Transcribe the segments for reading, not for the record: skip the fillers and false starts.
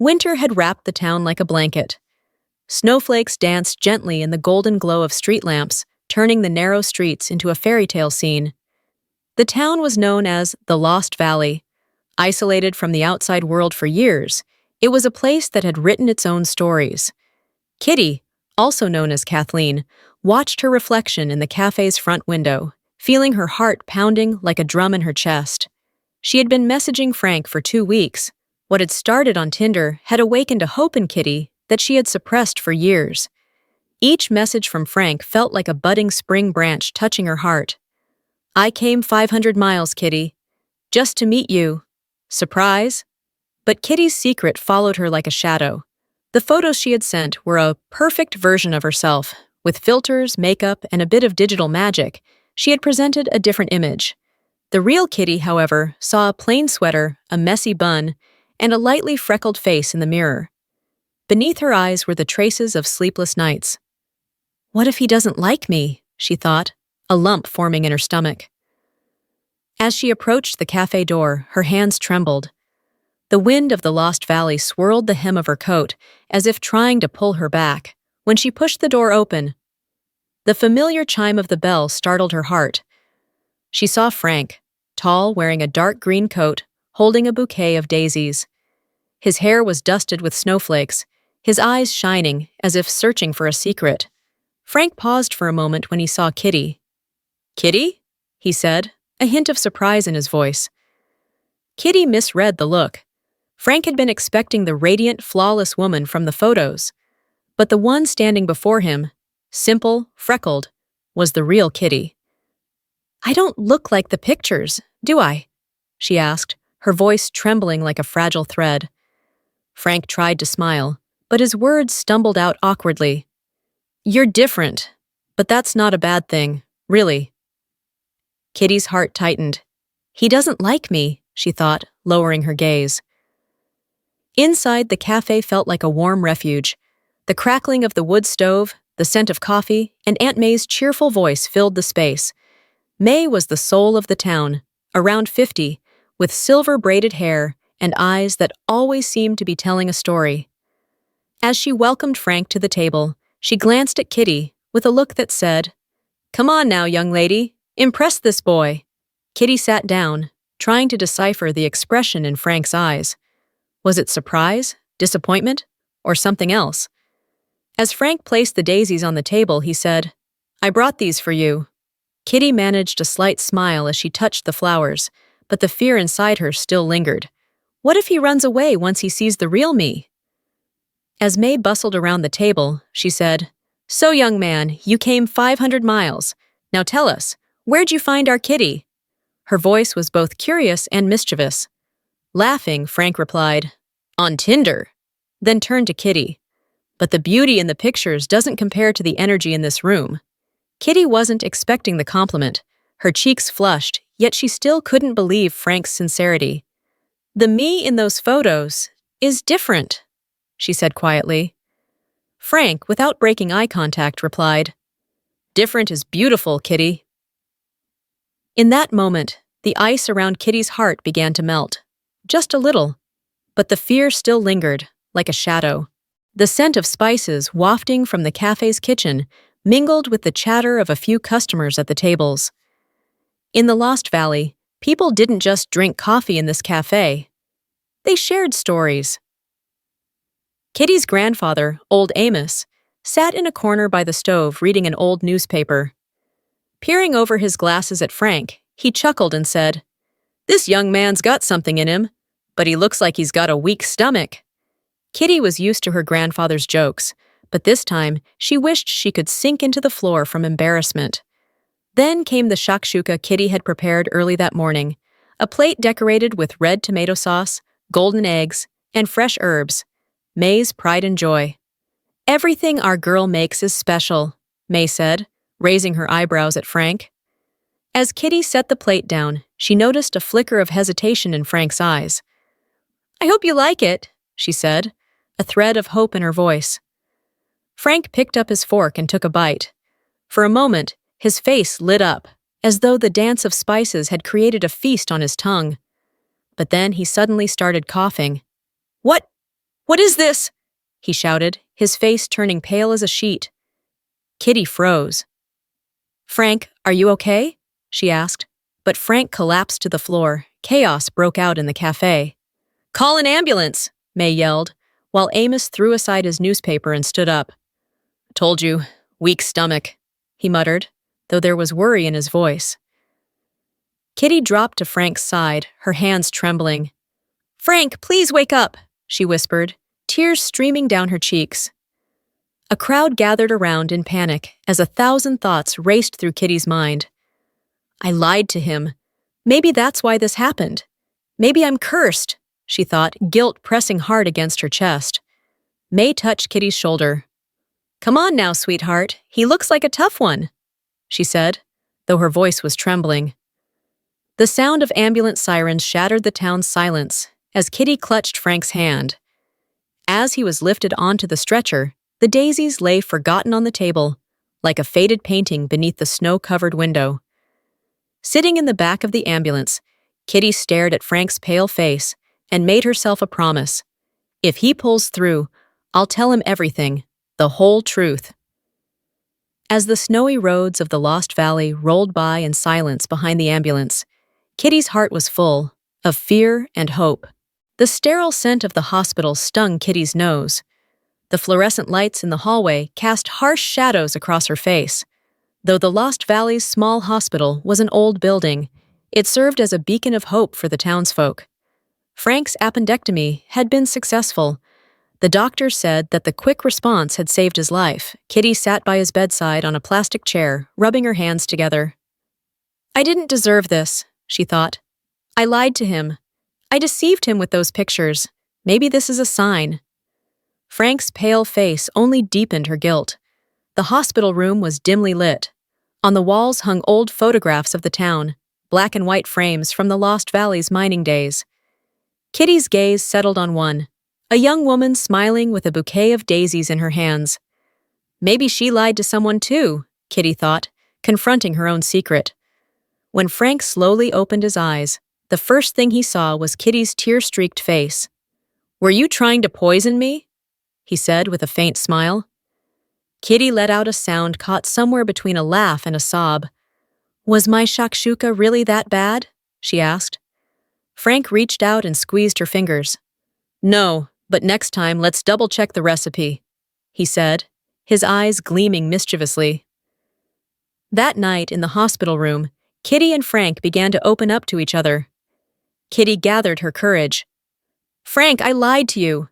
Winter had wrapped the town like a blanket. Snowflakes danced gently in the golden glow of street lamps, turning the narrow streets into a fairy tale scene. The town was known as the Lost Valley. Isolated from the outside world for years, it was a place that had written its own stories. Kitty, also known as Kathleen, watched her reflection in the cafe's front window, feeling her heart pounding like a drum in her chest. She had been messaging Frank for 2 weeks. What had started on Tinder had awakened a hope in Kitty that she had suppressed for years. Each message from Frank felt like a budding spring branch touching her heart. "I came 500 miles, Kitty, just to meet you. Surprise?" But Kitty's secret followed her like a shadow. The photos she had sent were a perfect version of herself. With filters, makeup, and a bit of digital magic, she had presented a different image. The real Kitty, however, saw a plain sweater, a messy bun, and a lightly freckled face in the mirror. Beneath her eyes were the traces of sleepless nights. "What if he doesn't like me?" she thought, a lump forming in her stomach. As she approached the cafe door, her hands trembled. The wind of the Lost Valley swirled the hem of her coat, as if trying to pull her back. When she pushed the door open, the familiar chime of the bell startled her heart. She saw Frank, tall, wearing a dark green coat, holding a bouquet of daisies. His hair was dusted with snowflakes, his eyes shining as if searching for a secret. Frank paused for a moment when he saw Kitty. "Kitty?" he said, a hint of surprise in his voice. Kitty misread the look. Frank had been expecting the radiant, flawless woman from the photos. But the one standing before him, simple, freckled, was the real Kitty. "I don't look like the pictures, do I?" she asked, her voice trembling like a fragile thread. Frank tried to smile, but his words stumbled out awkwardly. "You're different, but that's not a bad thing, really." Kitty's heart tightened. "He doesn't like me," she thought, lowering her gaze. Inside, the cafe felt like a warm refuge. The crackling of the wood stove, the scent of coffee, and Aunt May's cheerful voice filled the space. May was the soul of the town, around 50, with silver-braided hair and eyes that always seemed to be telling a story. As she welcomed Frank to the table, she glanced at Kitty with a look that said, "Come on now, young lady, impress this boy." Kitty sat down, trying to decipher the expression in Frank's eyes. Was it surprise, disappointment, or something else? As Frank placed the daisies on the table, he said, "I brought these for you." Kitty managed a slight smile as she touched the flowers, but the fear inside her still lingered. What if he runs away once he sees the real me? As May bustled around the table, she said, "So, young man, you came 500 miles. Now tell us, where'd you find our Kitty?" Her voice was both curious and mischievous. Laughing, Frank replied, "On Tinder," then turned to Kitty. "But the beauty in the pictures doesn't compare to the energy in this room." Kitty wasn't expecting the compliment. Her cheeks flushed, yet she still couldn't believe Frank's sincerity. "The me in those photos is different," she said quietly. Frank, without breaking eye contact, replied, "Different is beautiful, Kitty." In that moment, the ice around Kitty's heart began to melt. Just a little. But the fear still lingered, like a shadow. The scent of spices wafting from the cafe's kitchen mingled with the chatter of a few customers at the tables. In the Lost Valley, people didn't just drink coffee in this cafe. They shared stories. Kitty's grandfather, old Amos, sat in a corner by the stove reading an old newspaper. Peering over his glasses at Frank, he chuckled and said, "This young man's got something in him, but he looks like he's got a weak stomach." Kitty was used to her grandfather's jokes, but this time she wished she could sink into the floor from embarrassment. Then came the shakshuka Kitty had prepared early that morning, a plate decorated with red tomato sauce, golden eggs, and fresh herbs. May's pride and joy. "Everything our girl makes is special," May said, raising her eyebrows at Frank. As Kitty set the plate down, she noticed a flicker of hesitation in Frank's eyes. "I hope you like it," she said, a thread of hope in her voice. Frank picked up his fork and took a bite. For a moment, his face lit up, as though the dance of spices had created a feast on his tongue. But then he suddenly started coughing. What What is this?" he shouted, his face turning pale as a sheet. Kitty froze. "Frank, are you okay?" she asked, but Frank collapsed to the floor. Chaos broke out in the cafe. "Call an ambulance!" May yelled, while Amos threw aside his newspaper and stood up. "Told you, weak stomach," he muttered, though there was worry in his voice. Kitty dropped to Frank's side, her hands trembling. "Frank, please wake up," she whispered, tears streaming down her cheeks. A crowd gathered around in panic as 1,000 thoughts raced through Kitty's mind. "I lied to him. Maybe that's why this happened. Maybe I'm cursed," she thought, guilt pressing hard against her chest. May touched Kitty's shoulder. "Come on now, sweetheart. He looks like a tough one," she said, though her voice was trembling. The sound of ambulance sirens shattered the town's silence as Kitty clutched Frank's hand. As he was lifted onto the stretcher, the daisies lay forgotten on the table, like a faded painting beneath the snow-covered window. Sitting in the back of the ambulance, Kitty stared at Frank's pale face and made herself a promise. If he pulls through, I'll tell him everything, the whole truth. As the snowy roads of the Lost Valley rolled by in silence behind the ambulance, Kitty's heart was full of fear and hope. The sterile scent of the hospital stung Kitty's nose. The fluorescent lights in the hallway cast harsh shadows across her face. Though the Lost Valley's small hospital was an old building, it served as a beacon of hope for the townsfolk. Frank's appendectomy had been successful. The doctor said that the quick response had saved his life. Kitty sat by his bedside on a plastic chair, rubbing her hands together. "I didn't deserve this," she thought. "I lied to him. I deceived him with those pictures. Maybe this is a sign." Frank's pale face only deepened her guilt. The hospital room was dimly lit. On the walls hung old photographs of the town, black and white frames from the Lost Valley's mining days. Kitty's gaze settled on one, a young woman smiling with a bouquet of daisies in her hands. Maybe she lied to someone too, Kitty thought, confronting her own secret. When Frank slowly opened his eyes, the first thing he saw was Kitty's tear-streaked face. "Were you trying to poison me?" he said with a faint smile. Kitty let out a sound caught somewhere between a laugh and a sob. "Was my shakshuka really that bad?" she asked. Frank reached out and squeezed her fingers. "No, but next time let's double-check the recipe," he said, his eyes gleaming mischievously. That night in the hospital room, Kitty and Frank began to open up to each other. Kitty gathered her courage. "Frank, I lied to you.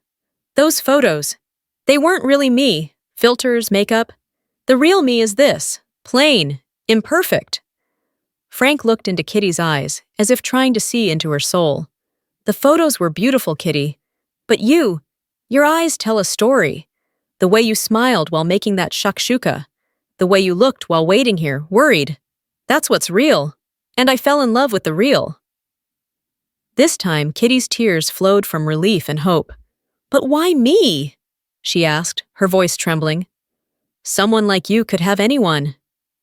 Those photos, they weren't really me. Filters, makeup. The real me is this, plain, imperfect." Frank looked into Kitty's eyes, as if trying to see into her soul. "The photos were beautiful, Kitty. But your eyes tell a story. The way you smiled while making that shakshuka. The way you looked while waiting here, worried. That's what's real. And I fell in love with the real." This time, Kitty's tears flowed from relief and hope. "But why me?" she asked, her voice trembling. "Someone like you could have anyone."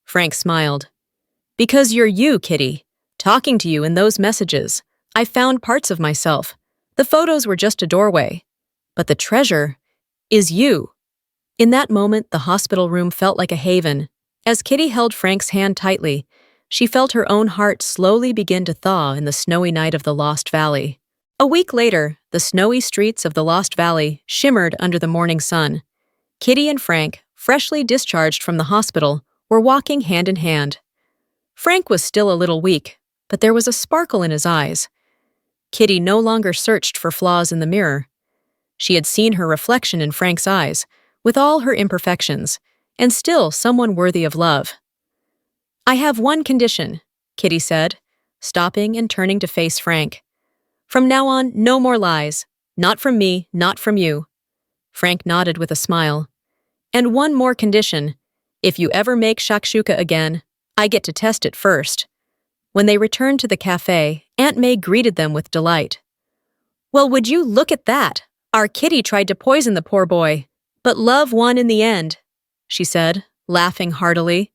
Frank smiled. "Because you're you, Kitty. Talking to you in those messages, I found parts of myself. The photos were just a doorway. But the treasure is you." In that moment, the hospital room felt like a haven. As Kitty held Frank's hand tightly, she felt her own heart slowly begin to thaw in the snowy night of the Lost Valley. A week later, the snowy streets of the Lost Valley shimmered under the morning sun. Kitty and Frank, freshly discharged from the hospital, were walking hand in hand. Frank was still a little weak, but there was a sparkle in his eyes. Kitty no longer searched for flaws in the mirror. She had seen her reflection in Frank's eyes, with all her imperfections, and still someone worthy of love. "I have one condition," Kitty said, stopping and turning to face Frank. "From now on, no more lies. Not from me, not from you." Frank nodded with a smile. "And one more condition. If you ever make shakshuka again, I get to test it first." When they returned to the cafe, Aunt May greeted them with delight. "Well, would you look at that? Our Kitty tried to poison the poor boy, but love won in the end," she said, laughing heartily.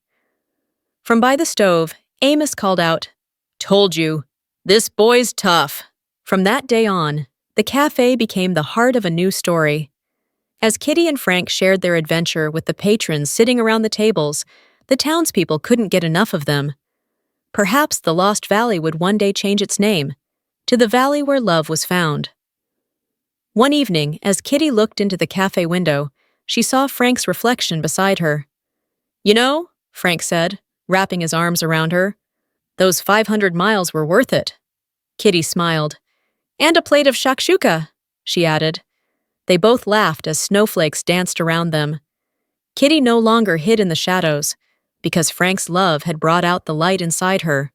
From by the stove, Amos called out, "Told you, this boy's tough." From that day on, The cafe became the heart of a new story. As Kitty and Frank shared their adventure with the patrons sitting around the tables, the townspeople couldn't get enough of them. Perhaps the Lost Valley would one day change its name to the valley where love was found. One evening, as Kitty looked into the cafe window, she saw Frank's reflection beside her. "You know," Frank said, wrapping his arms around her, "those 500 miles were worth it." Kitty smiled. "And a plate of shakshuka," she added. They both laughed as snowflakes danced around them. Kitty no longer hid in the shadows, because Frank's love had brought out the light inside her.